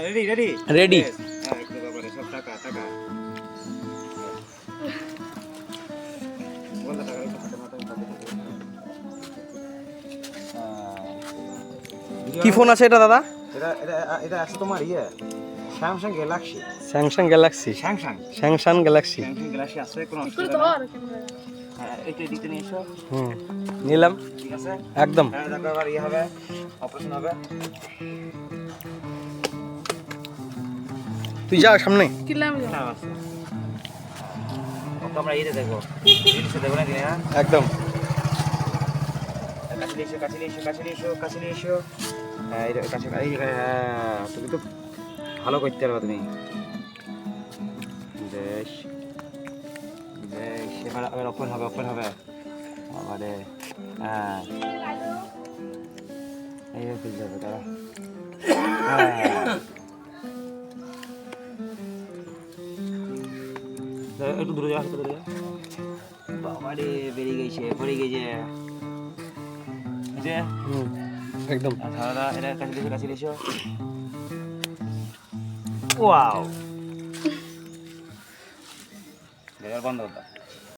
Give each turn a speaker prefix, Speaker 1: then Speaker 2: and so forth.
Speaker 1: Ready ready
Speaker 2: ready.
Speaker 1: হ্যাঁ একটু তারপরে সব টাকা টাকা বল টাকা একটু হাতে মাথায়
Speaker 2: কি ফোন আছে এটা দাদা?
Speaker 1: এটা এটা এটা আছে তোমার Samsung Galaxy
Speaker 2: Samsung Galaxy.
Speaker 1: Samsung
Speaker 2: Samsung Galaxy.
Speaker 1: Samsung Galaxy আছে কোনো
Speaker 3: করে
Speaker 1: অসুবিধা
Speaker 3: দাও
Speaker 1: নেই
Speaker 3: আর ক্যামেরা
Speaker 1: হ্যাঁ একটু দিতে নিয়ে এসো
Speaker 2: নিলাম
Speaker 1: ঠিক আছে
Speaker 2: একদম।
Speaker 1: হ্যাঁ দেখো আবার হবে অপারেশন হবে
Speaker 2: তুই যা সামনে।
Speaker 3: কিলাম যা
Speaker 1: হ্যাঁ আছে ওকে আমরা এই দেখো এই দেখো না কি হ্যাঁ
Speaker 2: একদম।
Speaker 1: কাছে নিয়ে এসো হ্যাঁ এই কাছে এই হ্যাঁ তুমি তো ভালো করতে পারবে তুমি বেশ বেশ এবার ওপেন হবে আমারে হ্যাঁ এই ফিল যাবে তারা একটু দূরে যাও বাবারে বেরিয়ে গেছে পড়ে গেছে যে
Speaker 2: একদম।
Speaker 1: দাদা এটা কাছে এসো ওয়াও বন্ধ করো